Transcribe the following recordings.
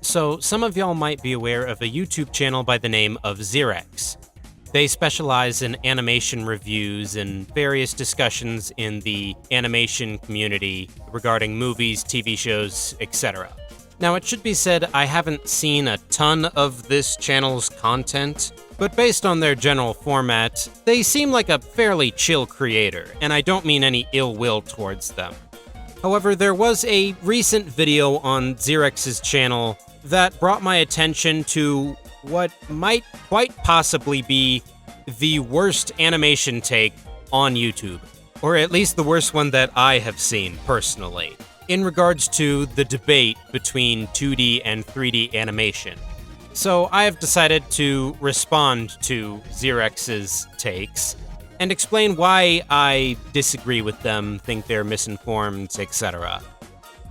So, some of y'all might be aware of a YouTube channel by the name of Xerx. They specialize in animation reviews and various discussions in the animation community regarding movies, TV shows, etc. Now, it should be said I haven't seen a ton of this channel's content, but based on their general format, they seem like a fairly chill creator, and I don't mean any ill will towards them. However, there was a recent video on Xerx's channel that brought my attention to what might quite possibly be the worst animation take on YouTube, or at least the worst one that I have seen personally, in regards to the debate between 2D and 3D animation. So I have decided to respond to Xerx's takes and explain why I disagree with them, think they're misinformed, etc.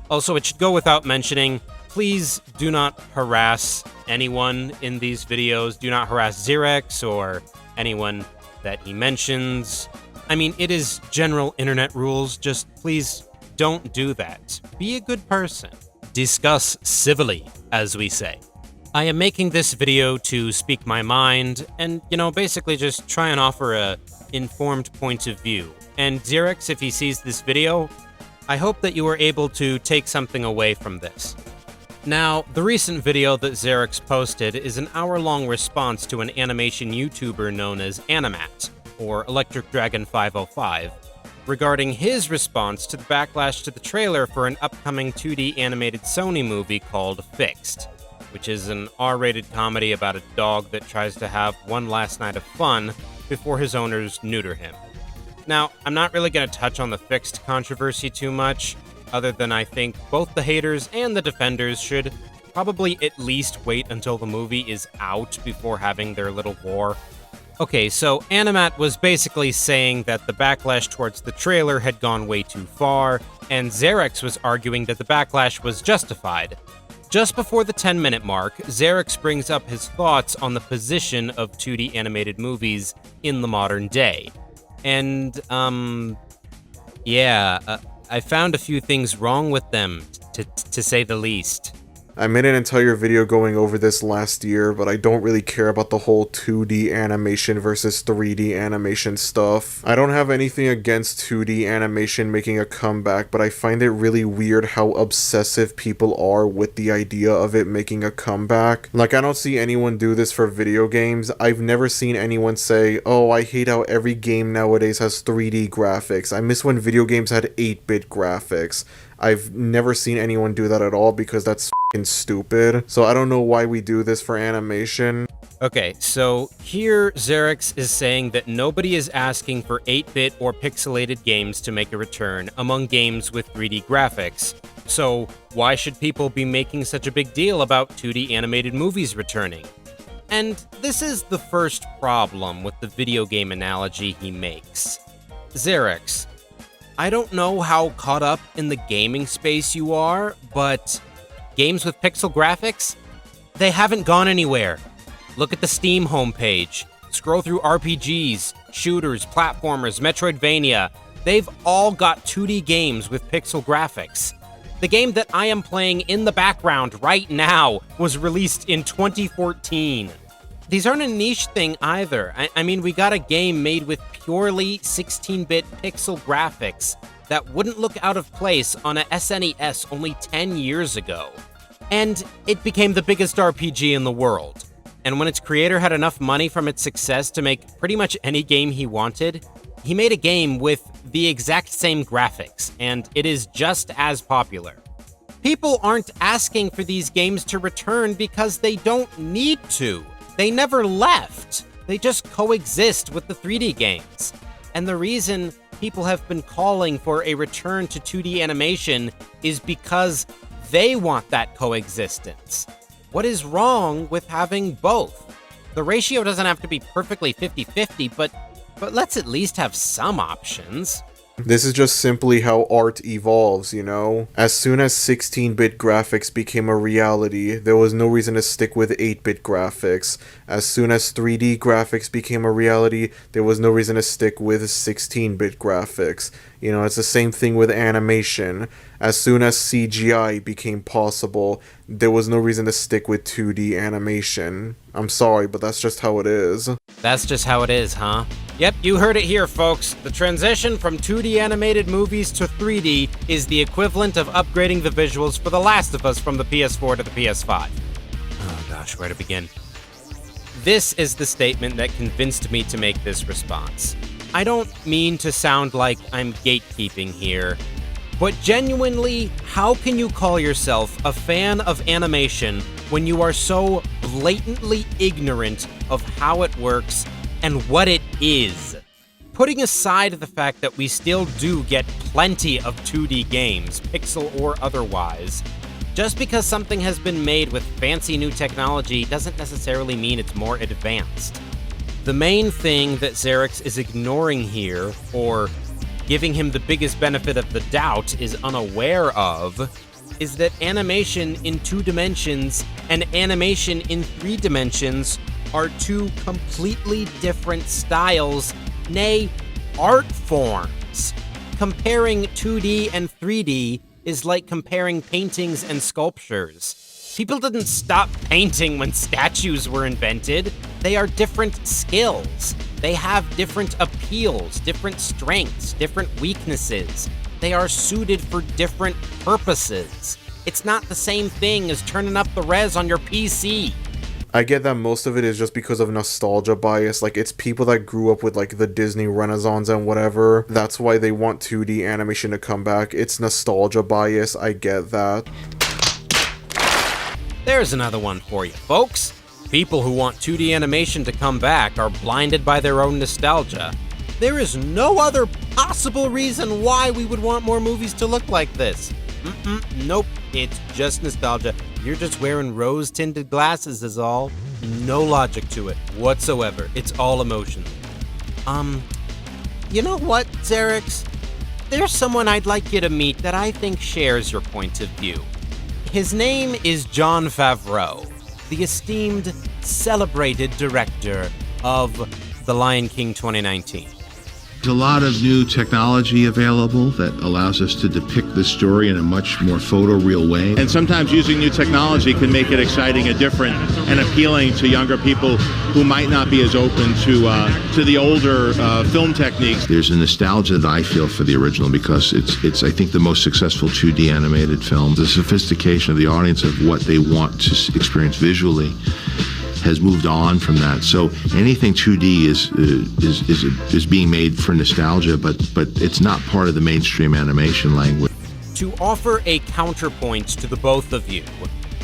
Also, it should go without mentioning, please do not harass anyone in these videos. Do not harass Xerx or anyone that he mentions. I mean, it is general internet rules, just please don't do that. Be a good person. Discuss civilly, as we say. I am making this video to speak my mind and, basically just try and offer a informed point of view. And Xerx, if he sees this video, I hope that you are able to take something away from this. Now, the recent video that Xerx posted is an hour-long response to an animation YouTuber known as Animat, or Electric Dragon 505, regarding his response to the backlash to the trailer for an upcoming 2D animated Sony movie called Fixed, which is an R-rated comedy about a dog that tries to have one last night of fun before his owners neuter him. Now, I'm not really going to touch on the Fixed controversy too much, other than I think both the haters and the defenders should probably at least wait until the movie is out before having their little war. Okay, so Animat was basically saying that the backlash towards the trailer had gone way too far, and Xerx was arguing that the backlash was justified. Just before the 10-minute mark, Xerx brings up his thoughts on the position of 2D animated movies in the modern day. And, I found a few things wrong with them, to say the least. I made an entire video going over this last year, but I don't really care about the whole 2D animation versus 3D animation stuff. I don't have anything against 2D animation making a comeback, but I find it really weird how obsessive people are with the idea of it making a comeback. Like, I don't see anyone do this for video games. I've never seen anyone say, oh, I hate how every game nowadays has 3D graphics. I miss when video games had 8-bit graphics. I've never seen anyone do that at all because that's f***ing stupid. So I don't know why we do this for animation. Okay, so here Xerx is saying that nobody is asking for 8-bit or pixelated games to make a return among games with 3D graphics. So why should people be making such a big deal about 2D animated movies returning? And this is the first problem with the video game analogy he makes. Xerx, I don't know how caught up in the gaming space you are, but games with pixel graphics? They haven't gone anywhere. Look at the Steam homepage. Scroll through RPGs, shooters, platformers, Metroidvania. They've all got 2D games with pixel graphics. The game that I am playing in the background right now was released in 2014. These aren't a niche thing either. I mean, we got a game made with purely 16-bit pixel graphics that wouldn't look out of place on a SNES only 10 years ago. And it became the biggest RPG in the world. And when its creator had enough money from its success to make pretty much any game he wanted, he made a game with the exact same graphics, and it is just as popular. People aren't asking for these games to return because they don't need to. They never left. They just coexist with the 3D games. And the reason people have been calling for a return to 2D animation is because they want that coexistence. What is wrong with having both? The ratio doesn't have to be perfectly 50-50, but let's at least have some options. This is just simply how art evolves, you know? As soon as 16-bit graphics became a reality, there was no reason to stick with 8-bit graphics. As soon as 3D graphics became a reality, there was no reason to stick with 16-bit graphics. You know, it's the same thing with animation. As soon as CGI became possible, there was no reason to stick with 2D animation. I'm sorry, but that's just how it is. That's just how it is, huh? Yep, you heard it here, folks. The transition from 2D animated movies to 3D is the equivalent of upgrading the visuals for The Last of Us from the PS4 to the PS5. Oh gosh, where to begin? This is the statement that convinced me to make this response. I don't mean to sound like I'm gatekeeping here, but genuinely, how can you call yourself a fan of animation when you are so blatantly ignorant of how it works and what it is? Putting aside the fact that we still do get plenty of 2D games, pixel or otherwise, just because something has been made with fancy new technology doesn't necessarily mean it's more advanced. The main thing that Xerx is ignoring here, or giving him the biggest benefit of the doubt is unaware of, is that animation in 2 dimensions and animation in 3 dimensions are 2 completely different styles, nay, art forms. Comparing 2D and 3D is like comparing paintings and sculptures. People didn't stop painting when statues were invented. They are different skills. They have different appeals, different strengths, different weaknesses. They are suited for different purposes. It's not the same thing as turning up the res on your PC. I get that most of it is just because of nostalgia bias. Like, it's people that grew up with, like, the Disney Renaissance and whatever. That's why they want 2D animation to come back. It's nostalgia bias. I get that. There's another one for you, folks. People who want 2D animation to come back are blinded by their own nostalgia. There is no other possible reason why we would want more movies to look like this. Nope, it's just nostalgia. You're just wearing rose-tinted glasses is all. No logic to it whatsoever. It's all emotion. You know what, Xerx? There's someone I'd like you to meet that I think shares your point of view. His name is Jon Favreau, the esteemed, celebrated director of The Lion King 2019. There's a lot of new technology available that allows us to depict this story in a much more photoreal way. And sometimes using new technology can make it exciting and different and appealing to younger people who might not be as open to the older film techniques. There's a nostalgia that I feel for the original because it's I think the most successful 2D animated film. The sophistication of the audience of what they want to experience visually has moved on from that. So anything 2D is being made for nostalgia, but it's not part of the mainstream animation language. To offer a counterpoint to the both of you,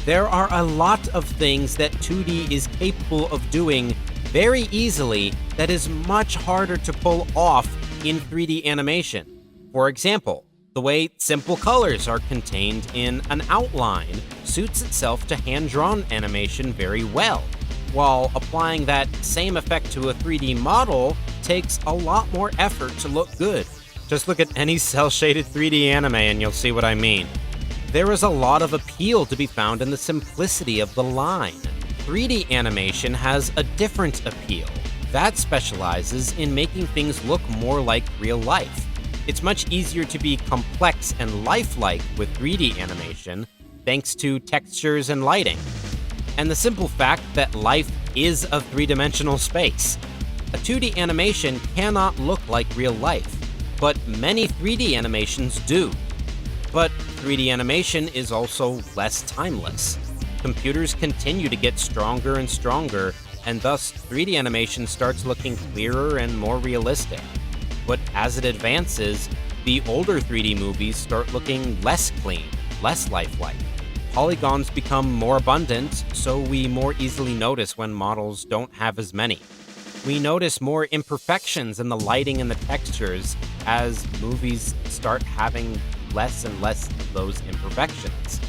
there are a lot of things that 2D is capable of doing very easily that is much harder to pull off in 3D animation. For example, the way simple colors are contained in an outline suits itself to hand-drawn animation very well, while applying that same effect to a 3D model takes a lot more effort to look good. Just look at any cel-shaded 3D anime and you'll see what I mean. There is a lot of appeal to be found in the simplicity of the line. 3D animation has a different appeal. That specializes in making things look more like real life. It's much easier to be complex and lifelike with 3D animation, thanks to textures and lighting. And the simple fact that life is a 3-dimensional space. A 2D animation cannot look like real life, but many 3D animations do. But 3D animation is also less timeless. Computers continue to get stronger and stronger, and thus 3D animation starts looking clearer and more realistic. But as it advances, the older 3D movies start looking less clean, less lifelike. Polygons become more abundant, so we more easily notice when models don't have as many. We notice more imperfections in the lighting and the textures as movies start having less and less of those imperfections.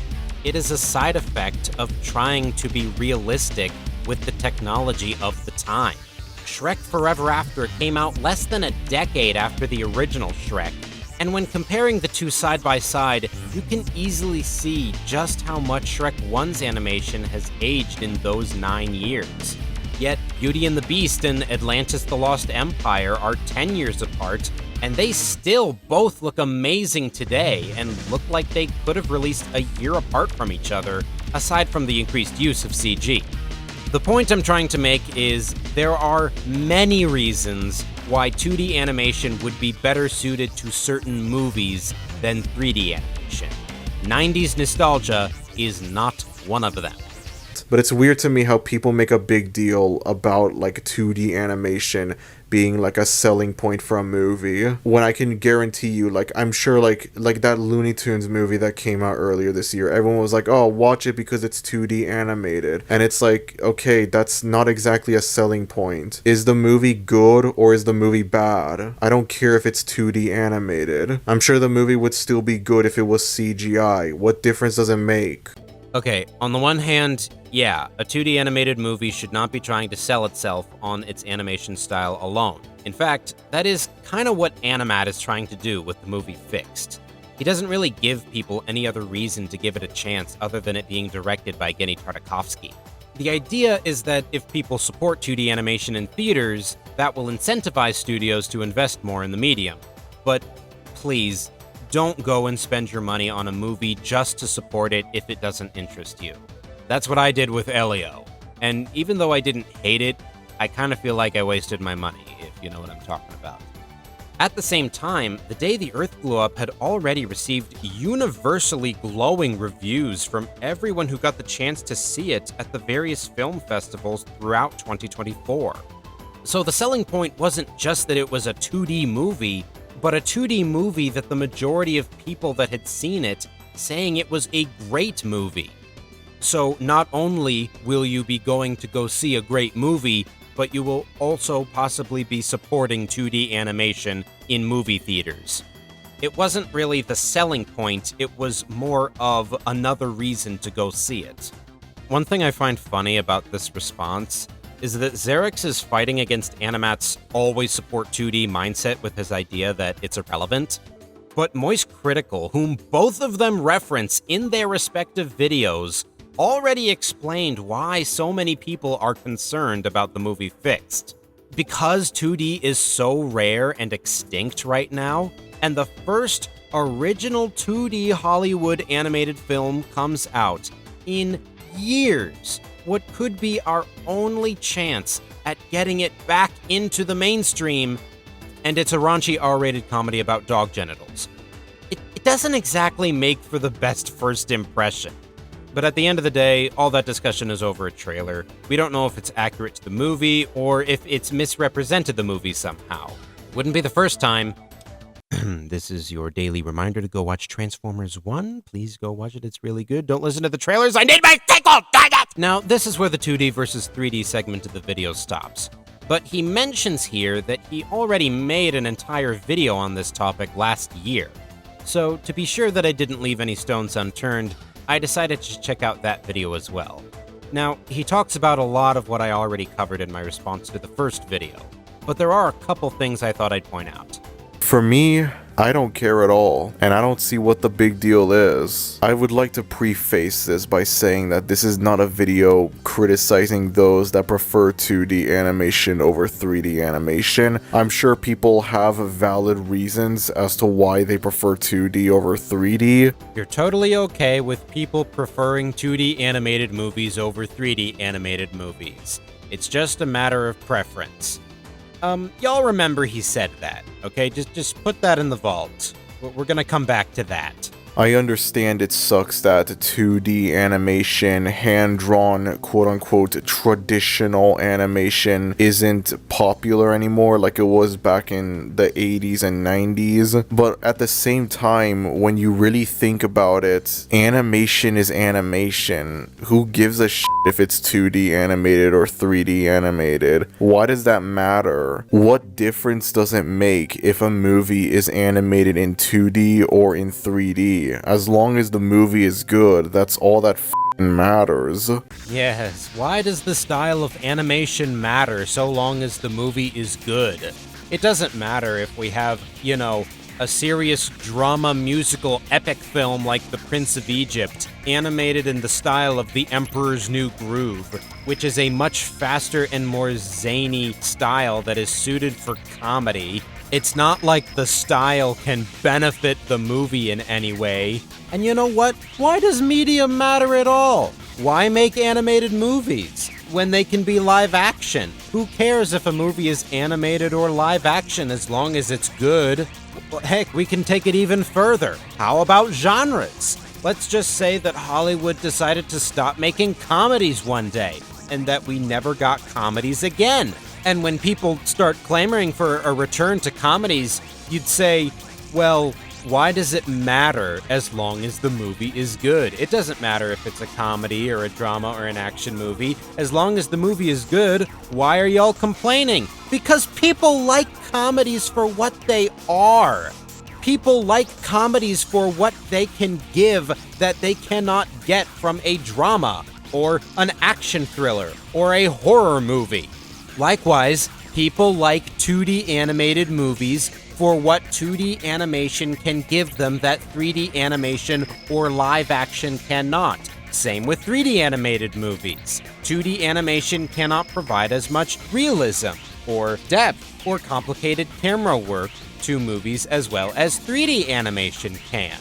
It is a side effect of trying to be realistic with the technology of the time. Shrek Forever After came out less than a decade after the original Shrek, And when comparing the two side by side, you can easily see just how much Shrek 1's animation has aged in those 9 years. Yet, Beauty and the Beast and Atlantis the Lost Empire are 10 years apart, and they still both look amazing today and look like they could have released a year apart from each other, aside from the increased use of CG. The point I'm trying to make is there are many reasons why 2D animation would be better suited to certain movies than 3D animation. 90s nostalgia is not one of them. But it's weird to me how people make a big deal about like 2D animation being like a selling point for a movie, when I can guarantee you, like, I'm sure like that Looney Tunes movie that came out earlier this year, everyone was like, oh, watch it because it's 2D animated. And it's like, okay, that's not exactly a selling point. Is the movie good or is the movie bad? I don't care if it's 2D animated. I'm sure the movie would still be good if it was CGI. What difference does it make? Okay, on the one hand, yeah, a 2D animated movie should not be trying to sell itself on its animation style alone. In fact, that is kind of what Animat is trying to do with the movie Fixed. He doesn't really give people any other reason to give it a chance other than it being directed by Genndy Tartakovsky. The idea is that if people support 2D animation in theaters, that will incentivize studios to invest more in the medium. But please, don't go and spend your money on a movie just to support it if it doesn't interest you. That's what I did with Elio. And even though I didn't hate it, I kind of feel like I wasted my money, if you know what I'm talking about. At the same time, The Day the Earth Blew Up had already received universally glowing reviews from everyone who got the chance to see it at the various film festivals throughout 2024. So the selling point wasn't just that it was a 2D movie, but a 2D movie that the majority of people that had seen it saying it was a great movie. So not only will you be going to go see a great movie, but you will also possibly be supporting 2D animation in movie theaters. It wasn't really the selling point, it was more of another reason to go see it. One thing I find funny about this response is that Xerx is fighting against Animat's always support 2D mindset with his idea that it's irrelevant. But Moist Critical, whom both of them reference in their respective videos, already explained why so many people are concerned about the movie Fixed. Because 2D is so rare and extinct right now, and the first original 2D Hollywood animated film comes out in years, what could be our only chance at getting it back into the mainstream, and it's a raunchy R-rated comedy about dog genitals. It doesn't exactly make for the best first impression. But at the end of the day, all that discussion is over a trailer. We don't know if it's accurate to the movie, or if it's misrepresented the movie somehow. Wouldn't be the first time. This is your daily reminder to go watch Transformers 1. Please go watch it, it's really good. Don't listen to the trailers, I need my sequel, dang it! Now, this is where the 2D versus 3D segment of the video stops. But he mentions here that he already made an entire video on this topic last year. So, to be sure that I didn't leave any stones unturned, I decided to check out that video as well. Now, he talks about a lot of what I already covered in my response to the first video, but there are a couple things I thought I'd point out. For me, I don't care at all, and I don't see what the big deal is. I would like to preface this by saying that this is not a video criticizing those that prefer 2D animation over 3D animation. I'm sure people have valid reasons as to why they prefer 2D over 3D. You're totally okay with people preferring 2D animated movies over 3D animated movies. It's just a matter of preference. Y'all remember he said that, okay? Just put that in the vault. We're gonna come back to that. I understand it sucks that 2D animation, hand-drawn, quote-unquote, traditional animation isn't popular anymore like it was back in the 80s and 90s. But at the same time, when you really think about it, animation is animation. Who gives a shit if it's 2D animated or 3D animated? Why does that matter? What difference does it make if a movie is animated in 2D or in 3D? As long as the movie is good, that's all that matters. Yes, why does the style of animation matter so long as the movie is good? It doesn't matter if we have, a serious drama musical epic film like The Prince of Egypt, animated in the style of The Emperor's New Groove, which is a much faster and more zany style that is suited for comedy. It's not like the style can benefit the movie in any way. And you know what? Why does media matter at all? Why make animated movies when they can be live action? Who cares if a movie is animated or live action as long as it's good? Well, heck, we can take it even further. How about genres? Let's just say that Hollywood decided to stop making comedies one day, and that we never got comedies again. And when people start clamoring for a return to comedies, you'd say, well, why does it matter as long as the movie is good? It doesn't matter if it's a comedy or a drama or an action movie. As long as the movie is good, why are y'all complaining? Because people like comedies for what they are. People like comedies for what they can give that they cannot get from a drama or an action thriller or a horror movie. Likewise, people like 2D animated movies for what 2D animation can give them that 3D animation or live action cannot. Same with 3D animated movies. 2D animation cannot provide as much realism or depth or complicated camera work to movies as well as 3D animation can.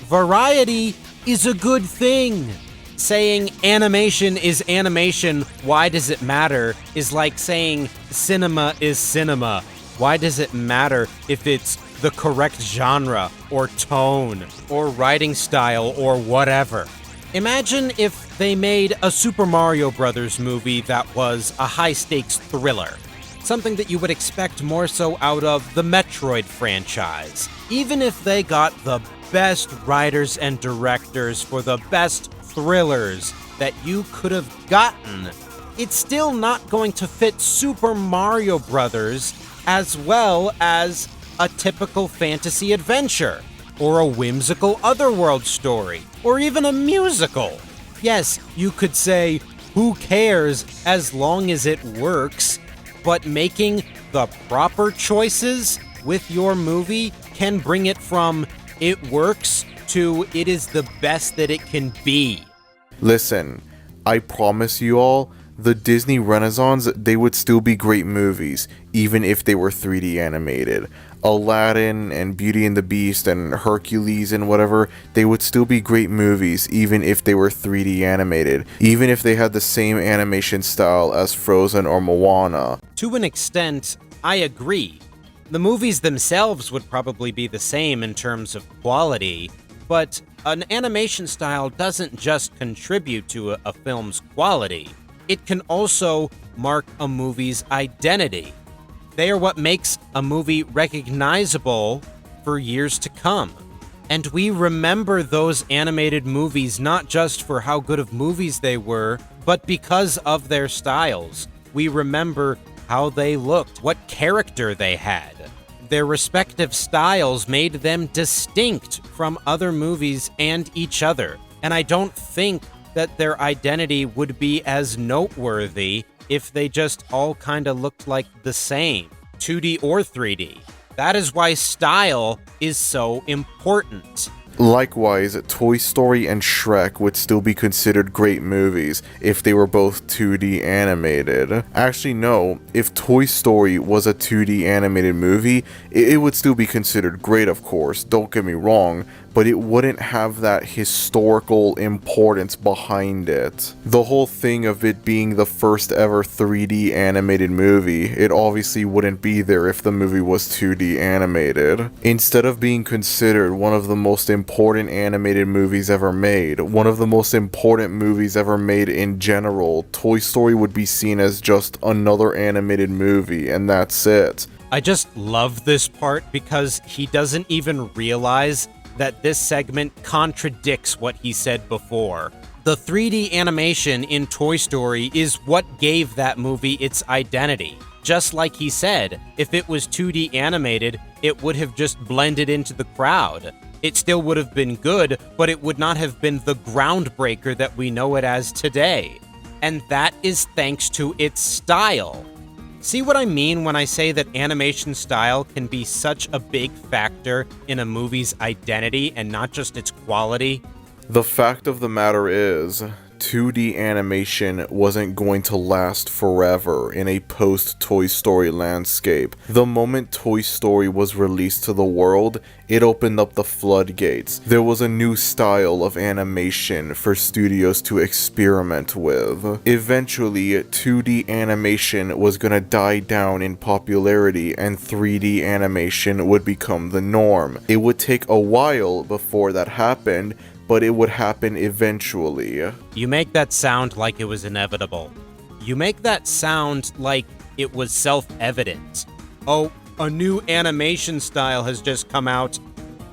Variety is a good thing. Saying animation is animation, why does it matter, is like saying cinema is cinema. Why does it matter if it's the correct genre or tone or writing style or whatever? Imagine if they made a Super Mario Bros. Movie that was a high-stakes thriller. Something that you would expect more so out of the Metroid franchise. Even if they got the best writers and directors for the best thrillers that you could have gotten, it's still not going to fit Super Mario Bros. As well as a typical fantasy adventure, or a whimsical otherworld story, or even a musical. Yes, you could say, who cares as long as it works, but making the proper choices with your movie can bring it from it works to it is the best that it can be. Listen, I promise you all, the Disney Renaissance, they would still be great movies, even if they were 3D animated. Aladdin and Beauty and the Beast and Hercules and whatever, they would still be great movies, even if they were 3D animated. Even if they had the same animation style as Frozen or Moana. To an extent, I agree. The movies themselves would probably be the same in terms of quality, but an animation style doesn't just contribute to a film's quality. It can also mark a movie's identity. They are what makes a movie recognizable for years to come. And we remember those animated movies not just for how good of movies they were, but because of their styles. We remember how they looked, what character they had. Their respective styles made them distinct from other movies and each other. And I don't think that their identity would be as noteworthy if they just all kind of looked like the same, 2D or 3D. That is why style is so important. Likewise, Toy Story and Shrek would still be considered great movies if they were both 2D animated. Actually, no, if Toy Story was a 2D animated movie, it would still be considered great, of course, don't get me wrong, but it wouldn't have that historical importance behind it. The whole thing of it being the first ever 3D animated movie, it obviously wouldn't be there if the movie was 2D animated. Instead of being considered one of the most important animated movies ever made, one of the most important movies ever made in general, Toy Story would be seen as just another animated movie, and that's it. I just love this part because he doesn't even realize that this segment contradicts what he said before. The 3D animation in Toy Story is what gave that movie its identity. Just like he said, if it was 2D animated, it would have just blended into the crowd. It still would have been good, but it would not have been the groundbreaker that we know it as today. And that is thanks to its style. See what I mean when I say that animation style can be such a big factor in a movie's identity and not just its quality? The fact of the matter is, 2D animation wasn't going to last forever in a post-Toy Story landscape. The moment Toy Story was released to the world, it opened up the floodgates. There was a new style of animation for studios to experiment with. Eventually, 2D animation was gonna die down in popularity and 3D animation would become the norm. It would take a while before that happened, but it would happen eventually. You make that sound like it was inevitable. You make that sound like it was self-evident. Oh, a new animation style has just come out.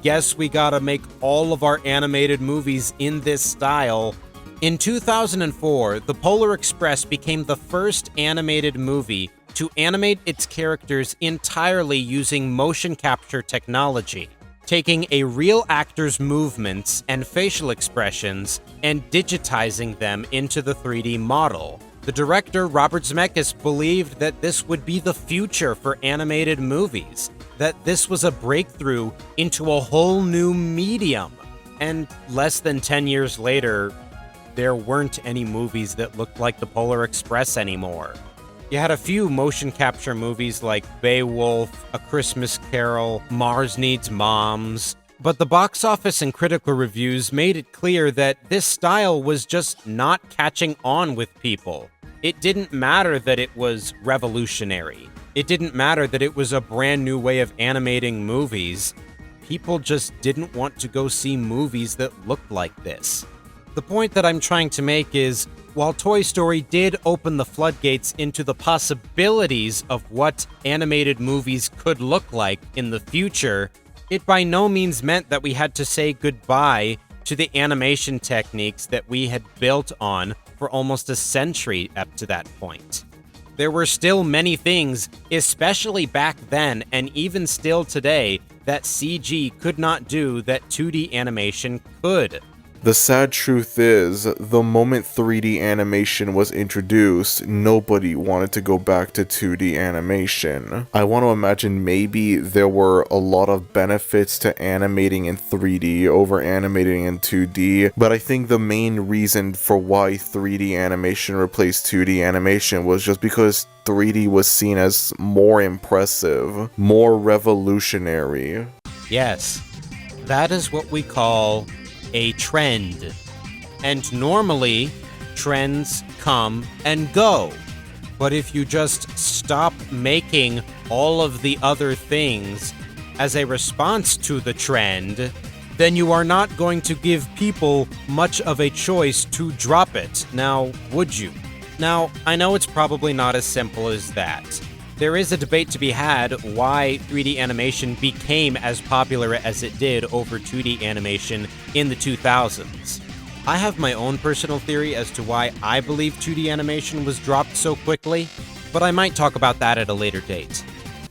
Guess we gotta make all of our animated movies in this style. In 2004, The Polar Express became the first animated movie to animate its characters entirely using motion capture technology, taking a real actor's movements and facial expressions and digitizing them into the 3D model. The director, Robert Zemeckis, believed that this would be the future for animated movies, that this was a breakthrough into a whole new medium. And less than 10 years later, there weren't any movies that looked like The Polar Express anymore. You had a few motion capture movies like Beowulf, A Christmas Carol, Mars Needs Moms, but the box office and critical reviews made it clear that this style was just not catching on with people. It didn't matter that it was revolutionary. It didn't matter that it was a brand new way of animating movies. People just didn't want to go see movies that looked like this. The point that I'm trying to make is, while Toy Story did open the floodgates into the possibilities of what animated movies could look like in the future, it by no means meant that we had to say goodbye to the animation techniques that we had built on for almost a century up to that point. There were still many things, especially back then and even still today, that CG could not do that 2D animation could. The sad truth is, the moment 3D animation was introduced, nobody wanted to go back to 2D animation. I want to imagine maybe there were a lot of benefits to animating in 3D over animating in 2D, but I think the main reason for why 3D animation replaced 2D animation was just because 3D was seen as more impressive, more revolutionary. Yes, that is what we call a trend. And normally, trends come and go. But if you just stop making all of the other things as a response to the trend, then you are not going to give people much of a choice to drop it. Now, would you? Now, I know it's probably not as simple as that. There is a debate to be had why 3D animation became as popular as it did over 2D animation in the 2000s. I have my own personal theory as to why I believe 2D animation was dropped so quickly, but I might talk about that at a later date.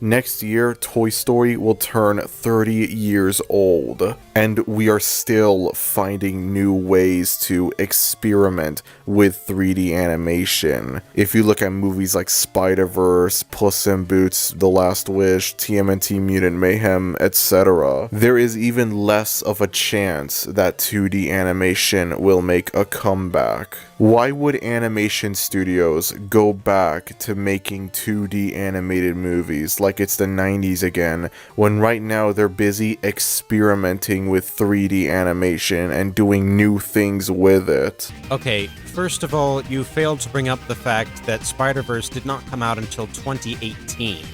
Next year, Toy Story will turn 30 years old, and we are still finding new ways to experiment with 3D animation. If you look at movies like Spider-Verse, Puss in Boots, The Last Wish, TMNT Mutant Mayhem, etc., there is even less of a chance that 2D animation will make a comeback. Why would animation studios go back to making 2D animated movies like it's the 90s again, when right now they're busy experimenting with 3D animation and doing new things with it? Okay, first of all, you failed to bring up the fact that Spider-Verse did not come out until 2018.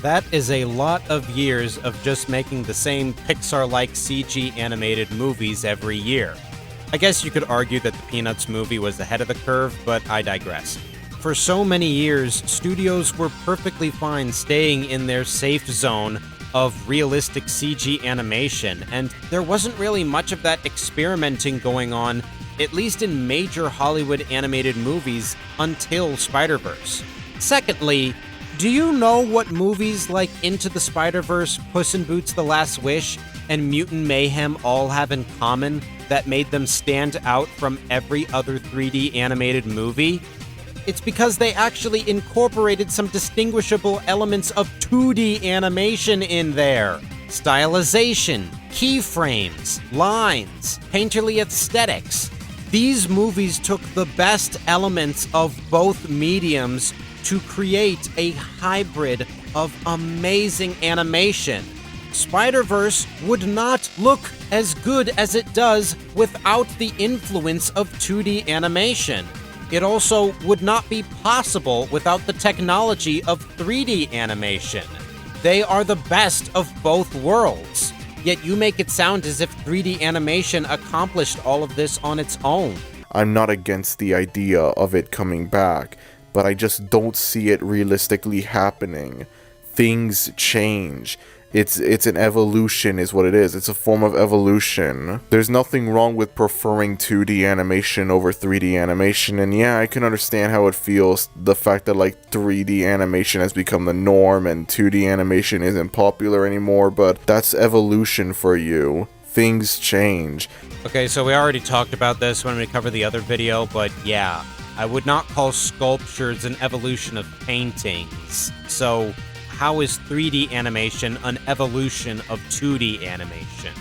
That is a lot of years of just making the same Pixar-like CG animated movies every year. I guess you could argue that the Peanuts movie was ahead of the curve, but I digress. For so many years, studios were perfectly fine staying in their safe zone of realistic CG animation, and there wasn't really much of that experimenting going on, at least in major Hollywood animated movies, until Spider-Verse. Secondly, do you know what movies like Into the Spider-Verse, Puss in Boots: The Last Wish, and Mutant Mayhem all have in common that made them stand out from every other 3D animated movie? It's because they actually incorporated some distinguishable elements of 2D animation in there. Stylization, keyframes, lines, painterly aesthetics. These movies took the best elements of both mediums to create a hybrid of amazing animation. Spider-Verse would not look as good as it does without the influence of 2D animation. It also would not be possible without the technology of 3D animation. They are the best of both worlds. Yet you make it sound as if 3D animation accomplished all of this on its own. I'm not against the idea of it coming back, but I just don't see it realistically happening. Things change. It's an evolution is what it is. It's a form of evolution. There's nothing wrong with preferring 2D animation over 3D animation, and yeah, I can understand how it feels, the fact that like 3D animation has become the norm and 2D animation isn't popular anymore, but that's evolution for you. Things change. Okay, so we already talked about this when we covered the other video, but yeah, I would not call sculptures an evolution of paintings. So how is 3D animation an evolution of 2D animation?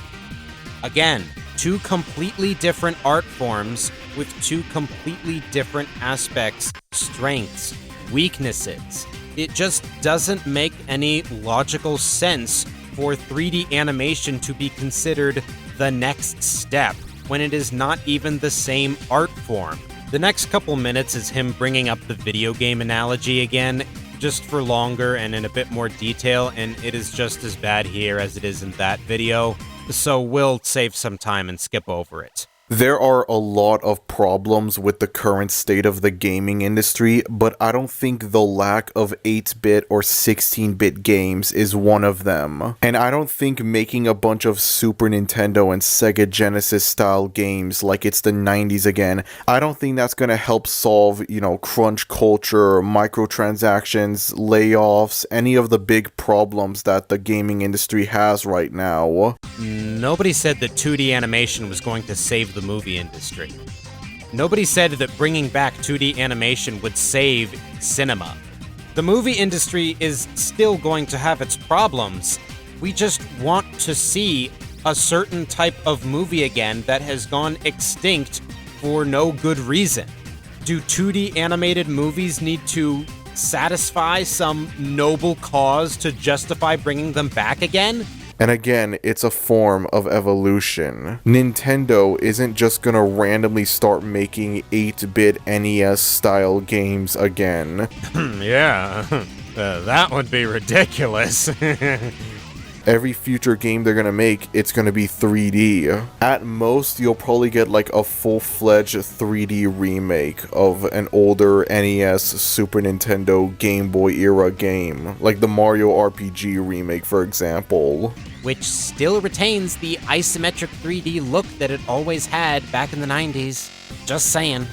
Again, two completely different art forms with two completely different aspects, strengths, weaknesses. It just doesn't make any logical sense for 3D animation to be considered the next step when it is not even the same art form. The next couple minutes is him bringing up the video game analogy again, just for longer and in a bit more detail, and it is just as bad here as it is in that video, so we'll save some time and skip over it. There are a lot of problems with the current state of the gaming industry, but I don't think the lack of 8-bit or 16-bit games is one of them. And I don't think making a bunch of Super Nintendo and Sega Genesis style games like it's the 90s again, I don't think that's gonna help solve, crunch culture, microtransactions, layoffs, any of the big problems that the gaming industry has right now. Nobody said that 2D animation was going to save the movie industry. Nobody said that bringing back 2D animation would save cinema. The movie industry is still going to have its problems. We just want to see a certain type of movie again that has gone extinct for no good reason. Do 2D animated movies need to satisfy some noble cause to justify bringing them back again? And again, it's a form of evolution. Nintendo isn't just gonna randomly start making 8-bit NES-style games again. Yeah, that would be ridiculous. Every future game they're gonna make, it's gonna be 3D. At most, you'll probably get like a full-fledged 3D remake of an older NES, Super Nintendo, Game Boy era game. Like the Mario RPG remake, for example. Which still retains the isometric 3D look that it always had back in the 90s. Just saying.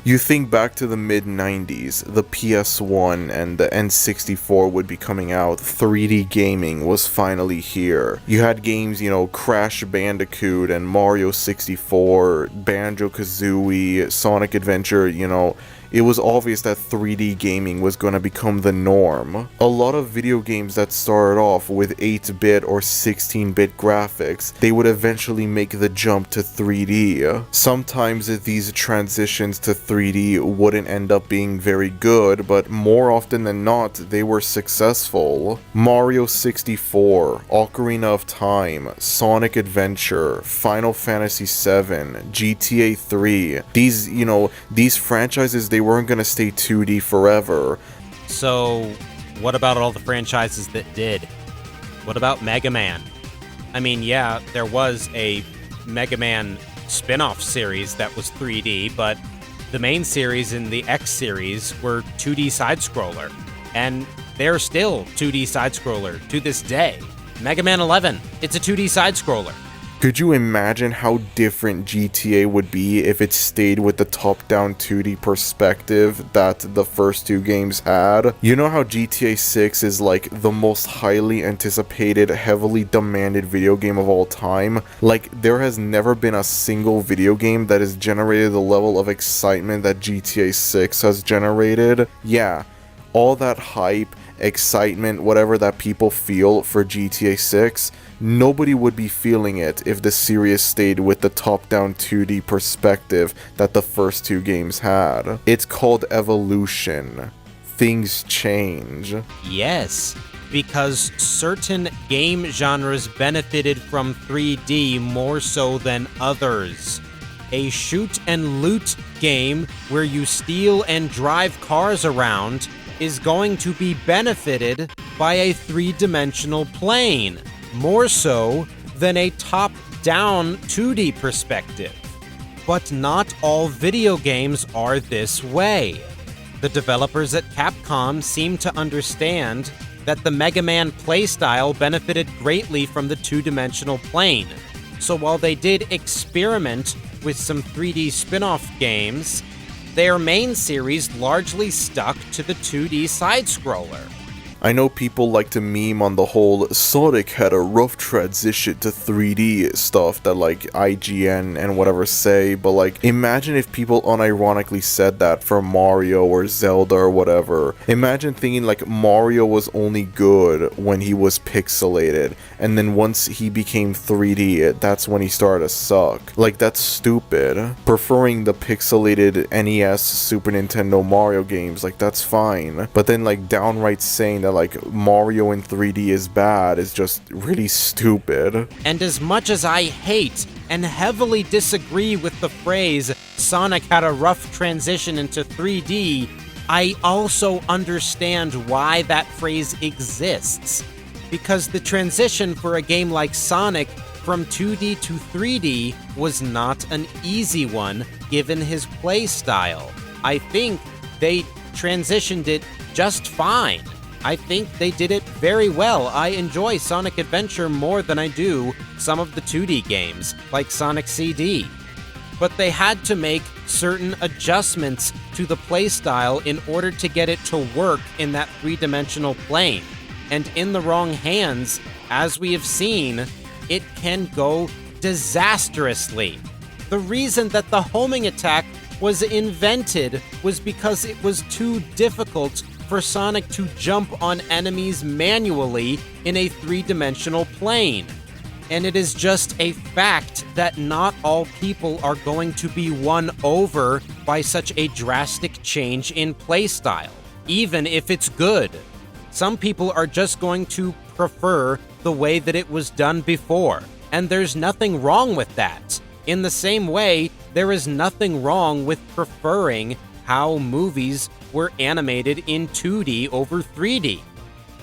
You think back to the mid-90s, the PS1 and the N64 would be coming out, 3D gaming was finally here. You had games, Crash Bandicoot and Mario 64, Banjo-Kazooie, Sonic Adventure, it was obvious that 3D gaming was going to become the norm. A lot of video games that started off with 8-bit or 16-bit graphics, they would eventually make the jump to 3D. Sometimes these transitions to 3D wouldn't end up being very good, but more often than not, they were successful. Mario 64, Ocarina of Time, Sonic Adventure, Final Fantasy VII, GTA 3, these franchises, they weren't going to stay 2D forever. So, what about all the franchises that did? What about Mega Man? I mean, yeah, there was a Mega Man spin-off series that was 3D, but the main series in the X series were 2D side-scroller, and they're still 2D side-scroller to this day. Mega Man 11, it's a 2D side-scroller. Could you imagine how different GTA would be if it stayed with the top-down 2D perspective that the first two games had? You know how GTA 6 is like the most highly anticipated, heavily demanded video game of all time? Like, there has never been a single video game that has generated the level of excitement that GTA 6 has generated. Yeah, all that hype, excitement, whatever that people feel for GTA 6, nobody would be feeling it if the series stayed with the top-down 2D perspective that the first two games had. It's called evolution. Things change. Yes, because certain game genres benefited from 3D more so than others. A shoot and loot game where you steal and drive cars around is going to be benefited by a three-dimensional plane, more so than a top-down 2D perspective. But not all video games are this way. The developers at Capcom seem to understand that the Mega Man playstyle benefited greatly from the two-dimensional plane. So while they did experiment with some 3D spin-off games, their main series largely stuck to the 2D side-scroller. I know people like to meme on the whole Sonic had a rough transition to 3D stuff that like IGN and whatever say, but like imagine if people unironically said that for Mario or Zelda or whatever. Imagine thinking like Mario was only good when he was pixelated, and then once he became 3D, that's when he started to suck. Like, that's stupid. Preferring the pixelated NES, Super Nintendo Mario games, like that's fine. But then like downright saying that like Mario in 3D is bad is just really stupid. And as much as I hate and heavily disagree with the phrase Sonic had a rough transition into 3D, I also understand why that phrase exists. Because the transition for a game like Sonic from 2D to 3D was not an easy one given his play style. I think they transitioned it just fine. I think they did it very well. I enjoy Sonic Adventure more than I do some of the 2D games, like Sonic CD. But they had to make certain adjustments to the playstyle in order to get it to work in that three-dimensional plane. And in the wrong hands, as we have seen, it can go disastrously. The reason that the homing attack was invented was because it was too difficult for Sonic to jump on enemies manually in a three-dimensional plane. And it is just a fact that not all people are going to be won over by such a drastic change in playstyle, even if it's good. Some people are just going to prefer the way that it was done before, and there's nothing wrong with that. In the same way, there is nothing wrong with preferring how movies were animated in 2D over 3D.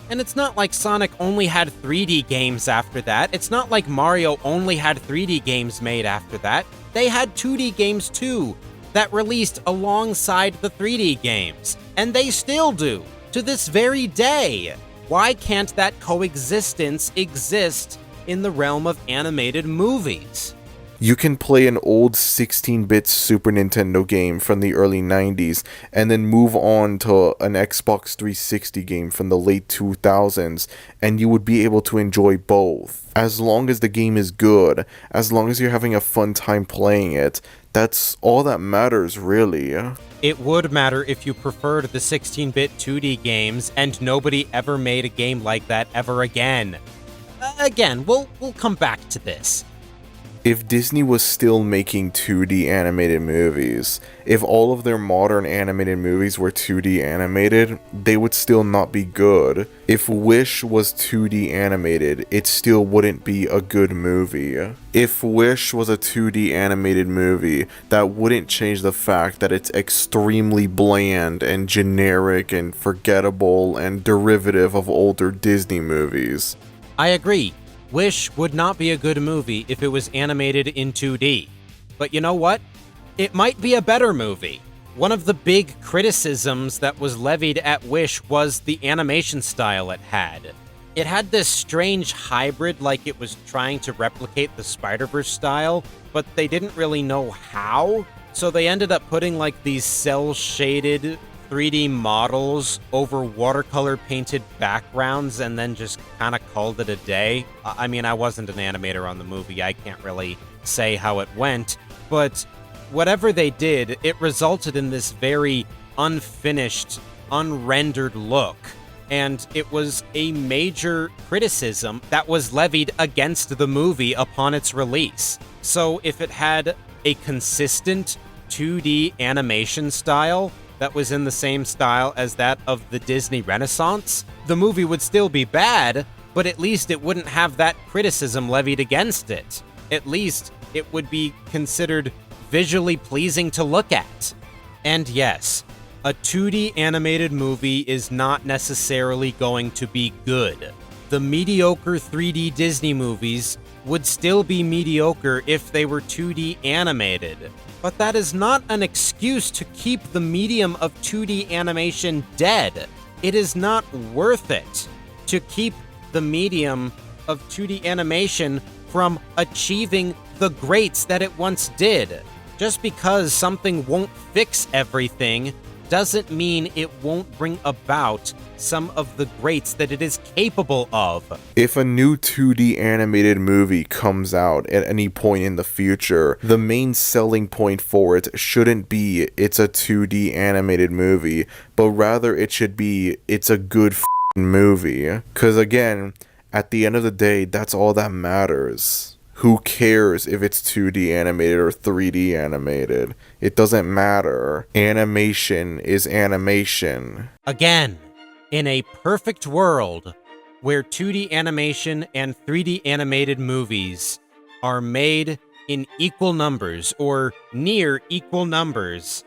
And it's not like Sonic only had 3D games after that. It's not like Mario only had 3D games made after that. They had 2D games too, that released alongside the 3D games. And they still do, to this very day. Why can't that coexistence exist in the realm of animated movies? You can play an old 16-bit Super Nintendo game from the early 90s and then move on to an Xbox 360 game from the late 2000s, and you would be able to enjoy both. As long as the game is good, as long as you're having a fun time playing it, that's all that matters, really. It would matter if you preferred the 16-bit 2D games and nobody ever made a game like that ever again. Again, we'll come back to this. If Disney was still making 2D animated movies, if all of their modern animated movies were 2D animated, they would still not be good. If Wish was 2D animated, it still wouldn't be a good movie. If Wish was a 2D animated movie, that wouldn't change the fact that it's extremely bland and generic and forgettable and derivative of older Disney movies. I agree. Wish would not be a good movie if it was animated in 2D. But you know what? It might be a better movie. One of the big criticisms that was levied at Wish was the animation style it had. It had this strange hybrid, like it was trying to replicate the Spider-Verse style, but they didn't really know how, so they ended up putting like these cel-shaded 3D models over watercolor painted backgrounds and then just kind of called it a day. I mean, I wasn't an animator on the movie, I can't really say how it went, but whatever they did, it resulted in this very unfinished, unrendered look. And it was a major criticism that was levied against the movie upon its release. So if it had a consistent 2D animation style that was in the same style as that of the Disney Renaissance, the movie would still be bad, but at least it wouldn't have that criticism levied against it. At least it would be considered visually pleasing to look at. And yes, a 2D animated movie is not necessarily going to be good. The mediocre 3D Disney movies would still be mediocre if they were 2D animated. But that is not an excuse to keep the medium of 2D animation dead. It is not worth it to keep the medium of 2D animation from achieving the greats that it once did. Just because something won't fix everything doesn't mean it won't bring about some of the greats that it is capable of. If a new 2D animated movie comes out at any point in the future, the main selling point for it shouldn't be it's a 2D animated movie, but rather it should be it's a good movie. Because again, at the end of the day, that's all that matters. Who cares if it's 2D animated or 3D animated? It doesn't matter. Animation is animation. Again, in a perfect world where 2D animation and 3D animated movies are made in equal numbers or near equal numbers,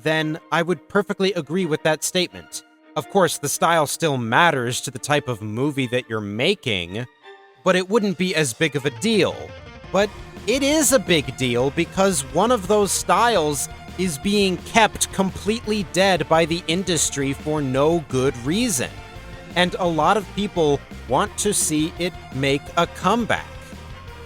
then I would perfectly agree with that statement. Of course, the style still matters to the type of movie that you're making, but it wouldn't be as big of a deal. But it is a big deal because one of those styles is being kept completely dead by the industry for no good reason. And a lot of people want to see it make a comeback.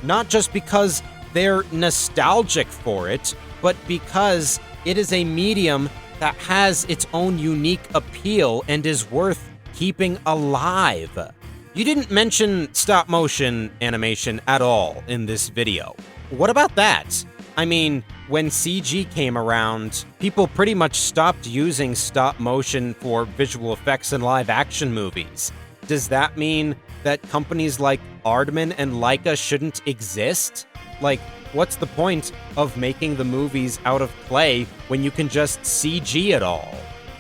Not just because they're nostalgic for it, but because it is a medium that has its own unique appeal and is worth keeping alive. You didn't mention stop-motion animation at all in this video. What about that? I mean, when CG came around, people pretty much stopped using stop-motion for visual effects in live-action movies. Does that mean that companies like Aardman and Leica shouldn't exist? Like, what's the point of making the movies out of clay when you can just CG it all?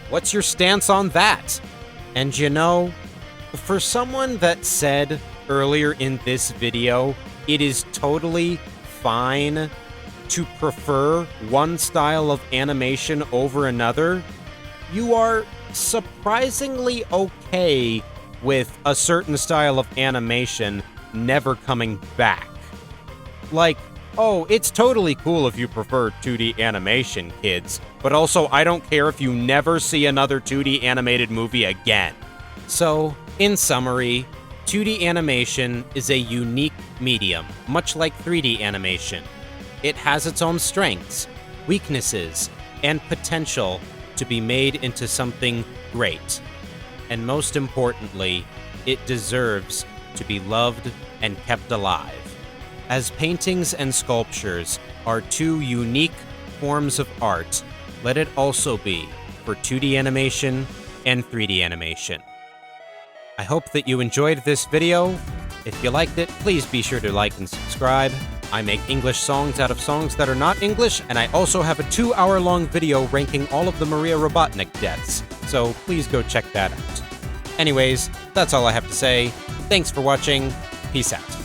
What's your stance on that? And you know, for someone that said earlier in this video, it is totally fine to prefer one style of animation over another, you are surprisingly okay with a certain style of animation never coming back. Like, oh, it's totally cool if you prefer 2D animation, kids, but also I don't care if you never see another 2D animated movie again. So, in summary, 2D animation is a unique medium, much like 3D animation. It has its own strengths, weaknesses, and potential to be made into something great. And most importantly, it deserves to be loved and kept alive. As paintings and sculptures are two unique forms of art, let it also be for 2D animation and 3D animation. I hope that you enjoyed this video. If you liked it, please be sure to like and subscribe. I make English songs out of songs that are not English, and I also have a 2-hour-long video ranking all of the Maria Robotnik deaths, so please go check that out. Anyways, that's all I have to say. Thanks for watching. Peace out.